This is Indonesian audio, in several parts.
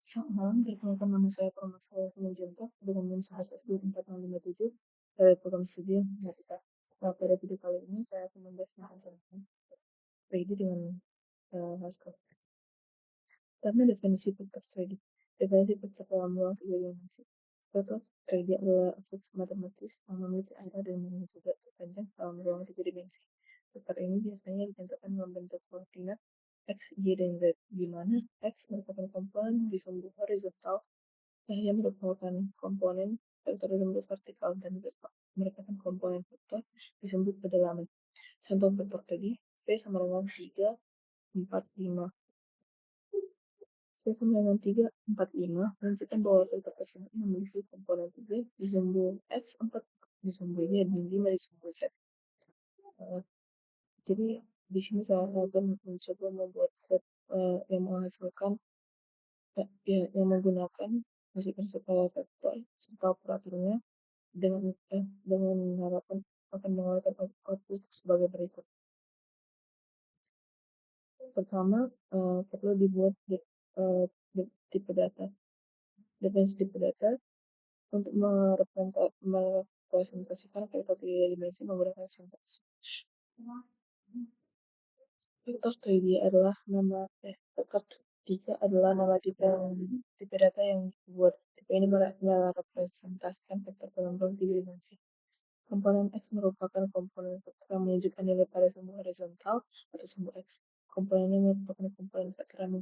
Selamat malam, perkenalkan nama saya Purnomo Simanjuntak dengan NIM 11S2467 dari program studi matematika. Pada video kali ini saya akan membahas tentang trading dengan hasil. Karena definisi vektor trading. Definisi vektor dalam ruang tiga dimensi. Vektor trading adalah aspek matematis yang memiliki arah dan memiliki juga terpanjang dalam ruang tiga dimensi. Vektor ini biasanya ditentukan dalam bentuk koordinat X, Y, dan Z, di mana X merupakan komponen di sumbu horizontal yang merupakan komponen vektor di sumbu vertikal dan merupakan komponen vektor di sumbu kedalaman. Contoh vektor tadi, V sama dengan 3, 4, 5. V sama dengan 3, 4, 5 menunjukkan bahwa vektor tersebut memiliki komponen 3 di sumbu X, 4 di sumbu Y, dan 5 di sumbu Z. Jadi di sini saya akan mencoba membuat set yang menghasilkan yang menggunakan skala vektor serta operatornya dengan harapan akan mengeluarkan output sebagai berikut. Pertama, perlu dibuat tipe data. Definisi tipe data untuk merepresentasikan vektor tiga dimensi menggunakan sintaks. Vektor 3 adalah vektor 3 adalah nama tipe data yang dibuat. Tipe ini merepresentasikan vektor dalam ruang tiga dimensi. Komponen X merupakan komponen vektor yang menunjukkan nilai pada sumbu horizontal atau sumbu X. Komponen ini merupakan komponen vektor yang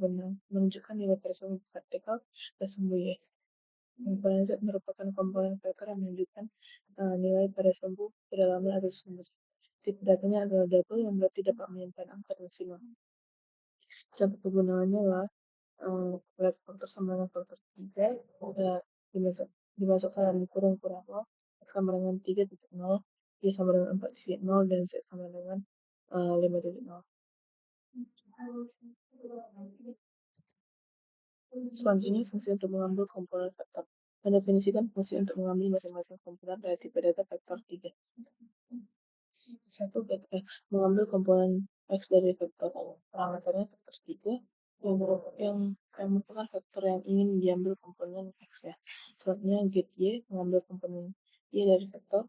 menunjukkan nilai pada sumbu vertikal atau sumbu Y. Komponen Z merupakan komponen vektor yang menunjukkan nilai pada sumbu kedalaman atau sumbu Z. Tipe datanya adalah double yang berarti dapat menyimpan angka maksimal. Contoh penggunaannya adalah faktor sama dengan faktor 3 dimasukkan dalam kurung 0, X sama dengan 3.0, Y sama dengan 4.0, dan Z sama dengan 5.0. Selanjutnya, fungsi untuk mengambil komponen vektor. Mendefinisikan fungsi untuk mengambil masing-masing komponen dari tipe data vektor 3. 1. Get X. Mengambil komponen X dari vektor. Parameternya vektor 3 yang merupakan vektor yang ingin diambil komponen X ya. Selanjutnya get Y. Mengambil komponen Y dari vektor.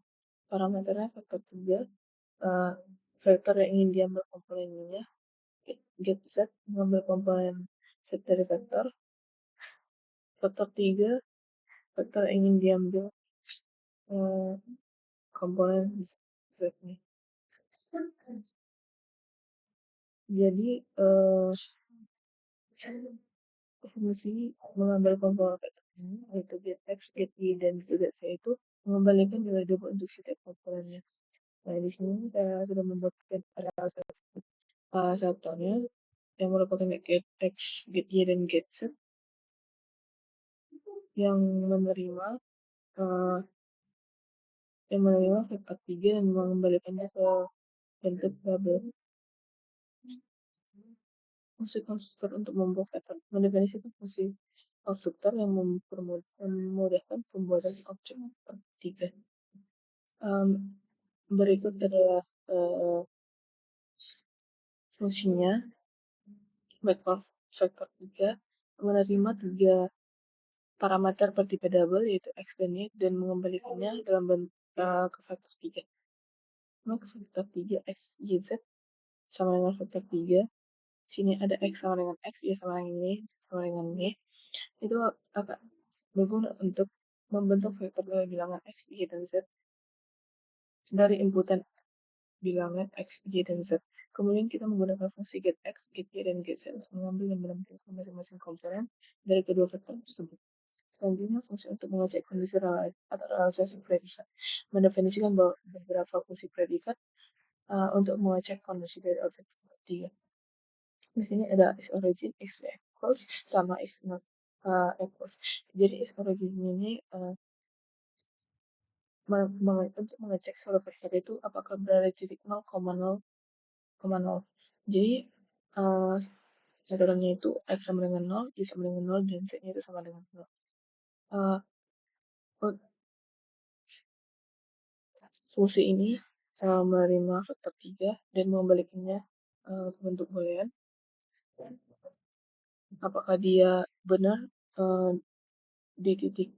Parameternya vektor 3. Vektor yang ingin diambil komponennya. Get Z. Mengambil komponen Z dari vektor. Vektor 3. Vektor yang ingin diambil komponen Z nih. Jadi fungsi mengambil komponen vektor ini yaitu get X, get Y, dan juga Z itu mengembalikan nilai double untuk setiap komponennya. Nah, di sini saya sudah membuatkan realisasi satunya yang merupakan get X, get Y, dan get Z yang menerima vektor 3 dan mengembalikannya ke bentuk double. Fungsi konstruktor untuk membuat vektor mendefinisikan fungsi konstruktor yang memudahkan pembuatan objek vektor 3. Berikut adalah fungsinya. Vektor 3 menerima 3 parameter per tipe double yaitu X dan Y dan mengembalikannya dalam ke vektor 3. Maka vektor 3 X, Y, Z sama dengan vektor 3. Sini ada X sama dengan X, Y sama dengan Y, Z sama dengan Y. Itu akan berguna untuk membentuk vektor dari bilangan X, Y, dan Z dari inputan bilangan X, Y, dan Z. Kemudian kita menggunakan fungsi get X, get Y, dan get Z untuk mengambil dan menampilkan masing-masing komponen dari kedua vektor tersebut. Selanjutnya, fungsi untuk mengecek kondisi atau realisasi predikat. Mendefinisikan beberapa fungsi predikat untuk mengecek kondisi dari objek vektor 3. Di sini ada is origin, is equals, sama is not equals. Jadi is origin ini untuk mengecek suatu vektor itu apakah berada di titik 0,0,0. Jadi metodenya itu X sama dengan 0, Y sama dengan 0, dan Z-nya itu sama dengan 0. Fungsi ini menerima vektor 3 dan mengembalikannya ke bentuk boolean. Apakah dia benar eee, di titik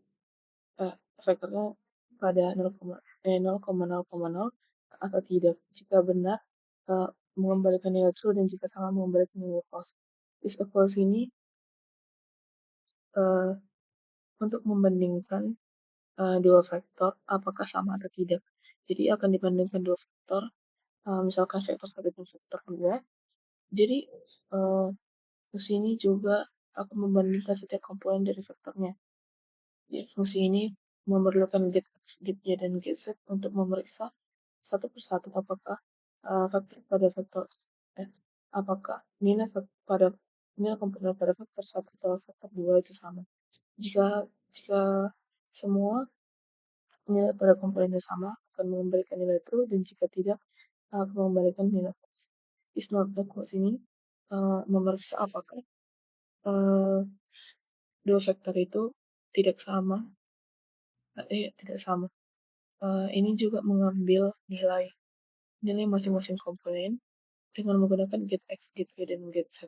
vektornya pada 0,0,0 atau tidak. Jika benar, mengembalikan nilai true dan jika salah mengembalikan nilai false. Is equals ini eee, untuk membandingkan dua vektor apakah sama atau tidak. Jadi akan dibandingkan dua vektor, misalkan vektor 1 dan vektor 2. Jadi fungsi ini juga akan membandingkan setiap komponen dari vektornya. Jadi fungsi ini memerlukan get x, get y, dan get z untuk memeriksa satu persatu apakah vektor pada vektor eh, apakah pada nilai komponen pada vektor 1 atau vektor 2 itu sama. Jika jika semua nilai pada komponennya sama akan mengembalikan nilai true dan jika tidak akan mengembalikan nilai false. Is not equals ini memeriksa apakah uh, dua vektor itu tidak sama, tidak sama. Ini juga mengambil nilai nilai masing-masing komponen dengan menggunakan get x, get y, dan get z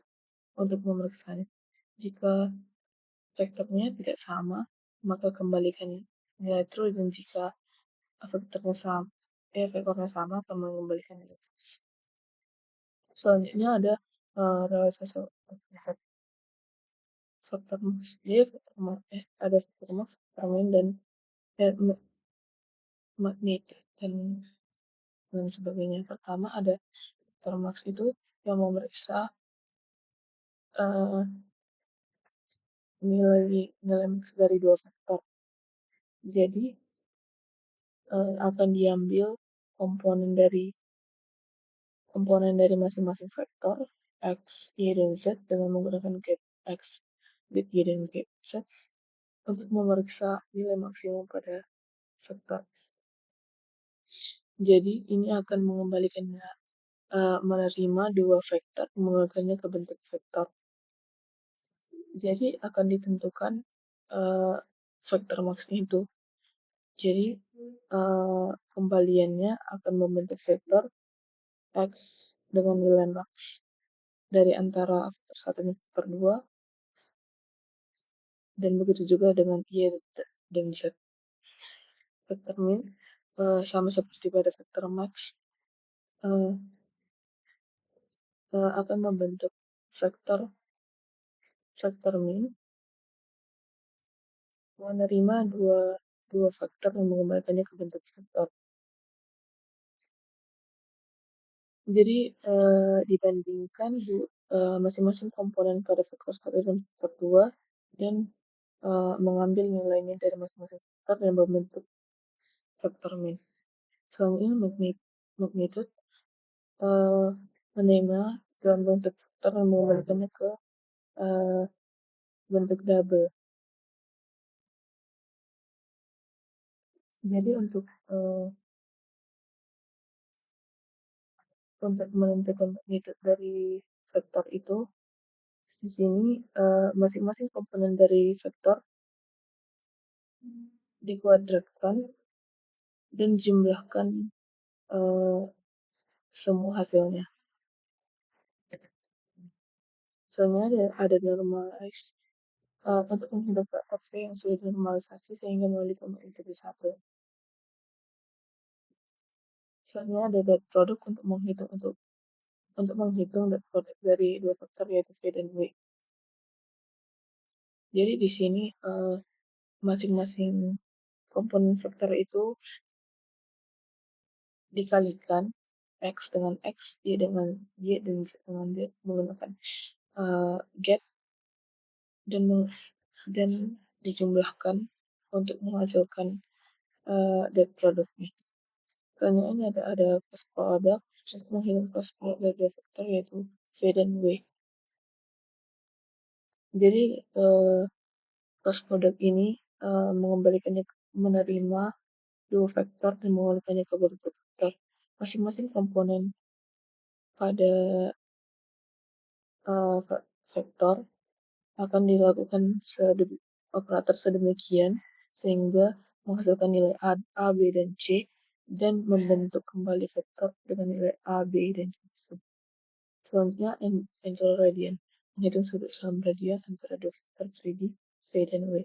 untuk memeriksanya. Jika vektornya tidak sama, maka kembalikan nilai true dan jika vektornya sama akan mengembalikan nilai false. Selanjutnya ada realisasi faktor max. Jadi ada faktor max, faktor min, dan magnitude dan sebagainya. Pertama ada faktor max itu yang memeriksa uh, nilai max dari dua vektor. Jadi akan diambil komponen dari masing-masing vektor x, y, dan z dengan menggunakan get x, get y, dan get z untuk memeriksa nilai maksimum pada vektor. Jadi ini akan mengembalikannya menerima dua vektor, mengembalikannya ke bentuk vektor. Jadi akan ditentukan vektor maksnya itu. Jadi kembaliannya akan membentuk vektor x dengan nilai max dari antara vektor 1 dan vektor 2, dan begitu juga dengan y dan z. Vektor min sama seperti pada vektor max akan membentuk vektor min menerima dua vektor yang mengembalikannya ke bentuk vektor. Jadi dibandingkan masing-masing komponen pada vektor 1 dan vektor 2 dan mengambil nilainya dari masing-masing vektor dan membentuk vektor min. Selanjutnya magnitude menerima dalam bentuk vektor dan mengembalikannya ke bentuk double. Jadi untuk menentukan magnitude dari vektor itu, di sini masing-masing komponen dari vektor dikuadratkan dan jumlahkan semua hasilnya. Soalnya ada normalize untuk menghitung vektor V yang sudah dinormalisasi sehingga memiliki menjadi satu. Soalnya ada dot product untuk menghitung dot product dari dua vektor yaitu V dan W. Jadi di sini masing-masing komponen vektor itu dikalikan x dengan x, y dengan y, dan z dengan z menggunakan get dan dijumlahkan untuk menghasilkan dot produknya. Selanjutnya ada cross product untuk menghitung cross product dari dua vektor yaitu v dan w. Jadi cross product ini mengembalikannya menerima dua vektor dan mengembalikannya ke bentuk vektor. Masing-masing komponen pada vektor akan dilakukan operator sedemikian sehingga menghasilkan nilai A, B, dan C dan membentuk kembali vektor dengan nilai A, B, dan C. Selanjutnya angle radian, menghitung sudut salam radian antara dua vektor 3D V dan W.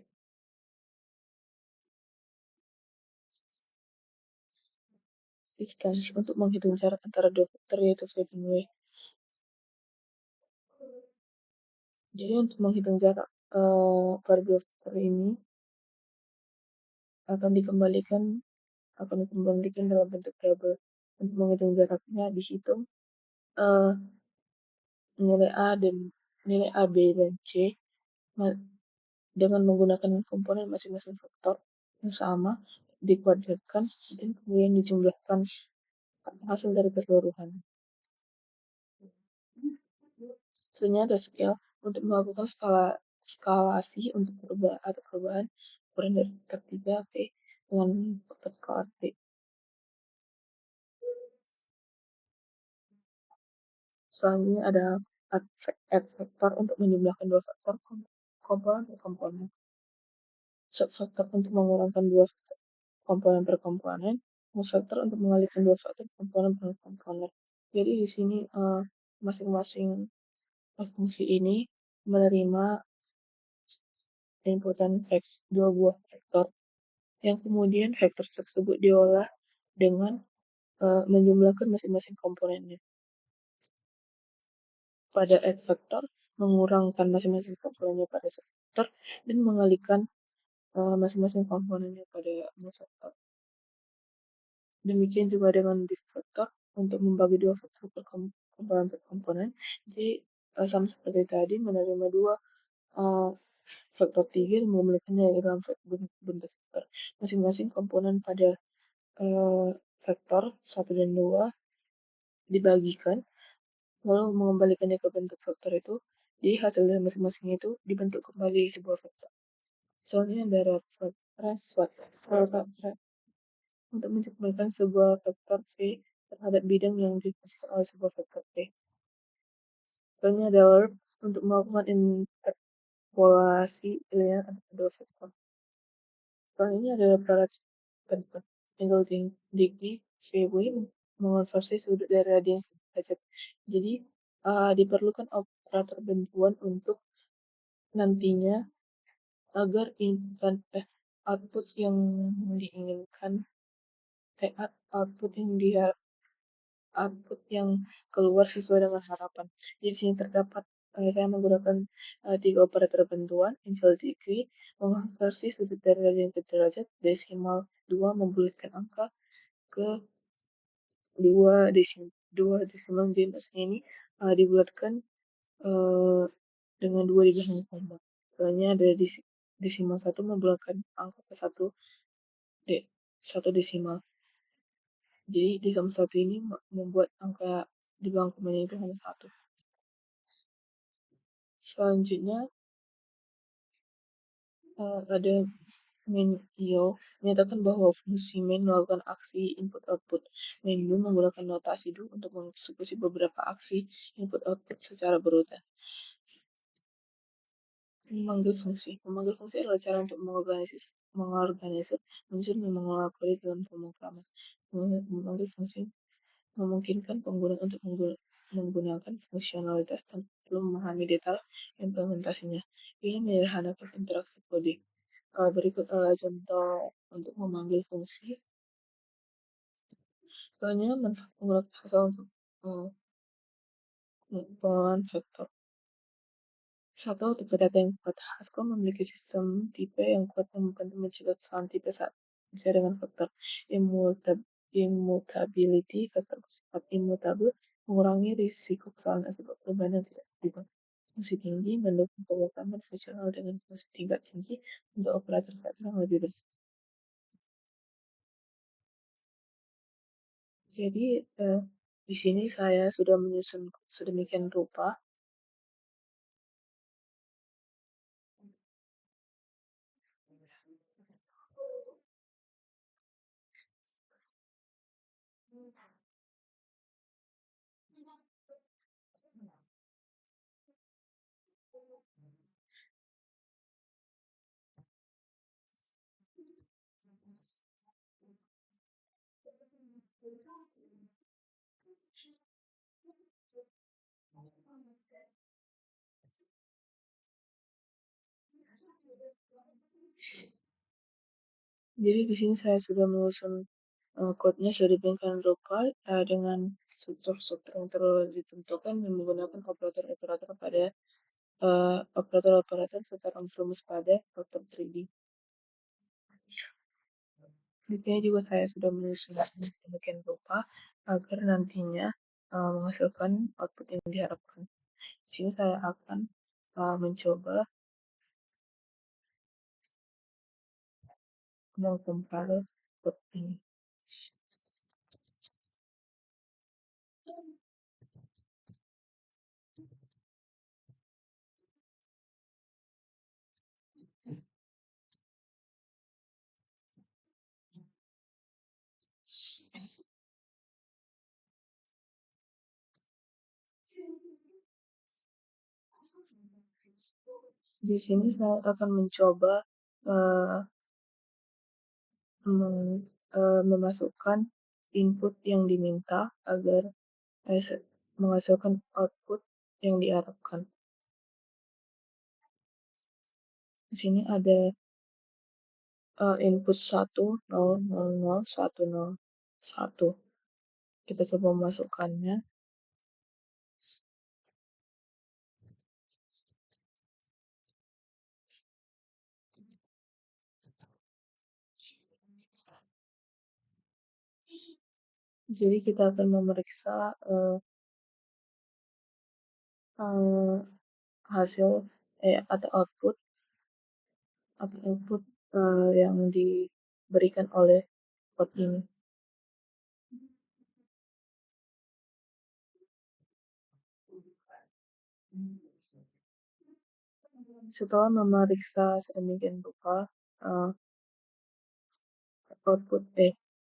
Distance untuk menghitung jarak antara dua vektor yaitu V dan W. Jadi untuk menghitung jarak pada dua vektor ini akan dikembalikan dalam bentuk double. Untuk menghitung jaraknya dihitung nilai A, B, dan C dengan menggunakan komponen masing-masing vektor yang sama dikuadratkan dan kemudian dijumlahkan hasil dari keseluruhan. Selanjutnya ada scale untuk melakukan skalasi untuk perubahan ukuran dari vektor 3 V dengan vektor skalar V. Selanjutnya ada add vektor untuk menjumlahkan dua vektor komponen per komponen. Subvektor untuk mengurangkan dua vektor komponen per komponen. Vektor untuk mengalihkan dua vektor komponen per komponen. Jadi di sini masing-masing fungsi ini menerima inputan dua buah vektor yang kemudian vektor tersebut diolah dengan menjumlahkan masing-masing komponennya. Pada X vektor mengurangkan masing-masing komponennya pada Z vektor dan mengalihkan masing-masing komponennya pada Y vektor. Demikian juga dengan div vektor untuk membagi dua vektor per komponen per komponen. Jadi sama seperti tadi menerima dua vektor 3 dan memilihkannya dalam bentuk vektor. Masing-masing komponen pada vektor 1 dan 2 dibagikan lalu mengembalikannya ke bentuk vektor itu. Jadi hasil dari masing-masing itu dibentuk kembali sebuah vektor. Soalnya ada reflect untuk menciptakan sebuah vektor V terhadap bidang yang dihasilkan oleh sebuah vektor V. Soalnya ada verb untuk melakukan interpolasi pilihan antara dua vektor. Soalnya ada peralatan angle degree VW mengonversi sudut dari radian derajat. Jadi diperlukan operator bantuan untuk nantinya agar output yang diinginkan output yang keluar sesuai dengan harapan. Di sini terdapat saya menggunakan 3 operator bantuan, angle degree, mengonversi sudut dari radian ke derajat, desimal 2 membolehkan angka ke 2 desimal jenisnya ini dibulatkan dengan 2 di belakang koma. Soalnya ada desimal 1 membulatkan angka ke 1 desimal. Jadi desimal 1 ini membuat angka di belakang komanya itu hanya 1. Selanjutnya ada main-io menyatakan bahwa fungsi main melakukan aksi input-output. Main-do menggunakan notasi do untuk mengeksekusi beberapa aksi input-output secara berurutan. Memanggil fungsi adalah cara untuk mengorganisir unsur dan mengolah kode dalam pemrograman. Memanggil fungsi memungkinkan pengguna untuk menggunakan fungsionalitas tanpa perlu memahami detail implementasinya. Ini menyederhanakan interaksi kode. Berikut contoh untuk memanggil fungsi. Soalnya manfaat menggunakan Haskell untuk pengelolaan vektor. Satu, tipe data yang kuat. Haskell memiliki sistem tipe yang kuat yang membantu mencegah kesalahan tipe saat bisa dengan vektor. Immutability, vektor bersifat immutable, mengurangi risiko kesalahan akibat perubahan yang tidak terduga. Fungsi tinggi mendukung pemrograman fungsional dengan fungsi tingkat tinggi untuk operator vektor yang lebih besar. Jadi di sini saya sudah menyusun sedemikian rupa Jadi di sini saya sudah menyusun code-nya sedemikian rupa dengan struktur-struktur yang telah ditentukan dan menggunakan operator-operator pada operator-operator serta rumus pada vektor 3D. Di sini juga saya sudah menyusun sedemikian rupa agar nantinya menghasilkan output yang diharapkan. Di sini saya akan mencoba mengcompile code ini. Di sini saya akan mencoba uh, memasukkan input yang diminta agar menghasilkan output yang diharapkan. Di sini ada input 1, 0, 0, 0, 1, 0, 1. Kita coba memasukkannya. Jadi kita akan memeriksa hasil atau output yang diberikan oleh code ini. Setelah memeriksa sedemikian rupa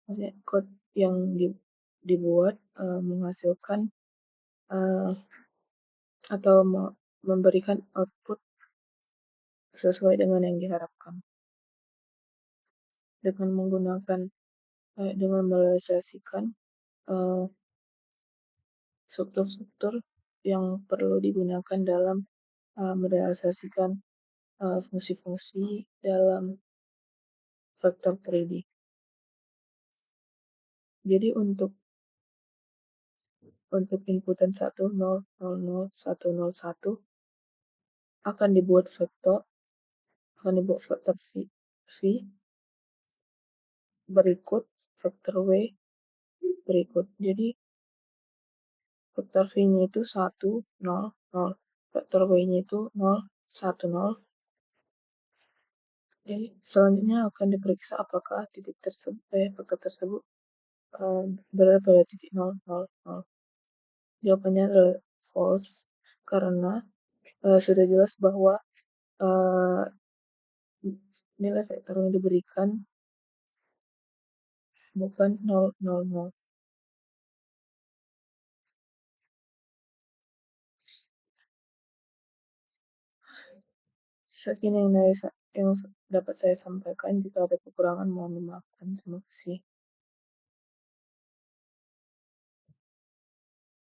maksudnya code yang dibuat menghasilkan atau memberikan output sesuai dengan yang diharapkan dengan menggunakan dengan merealisasikan struktur-struktur yang perlu digunakan dalam merealisasikan fungsi-fungsi dalam vektor 3D. Jadi untuk inputan 1, 0, 0, 0, 1, 0, 1 akan dibuat vektor V berikut vektor W berikut. Jadi vektor V-nya itu 1, 0, 0. Vektor W-nya itu 0, 1, 0. Jadi selanjutnya akan diperiksa apakah vektor tersebut berada pada titik 0, 0, 0. Jawabannya adalah false karena sudah jelas bahwa nilai vektor yang diberikan bukan 0, 0, 0. Sekian yang dapat saya sampaikan. Jika ada kekurangan mohon dimaafkan. Terima kasih.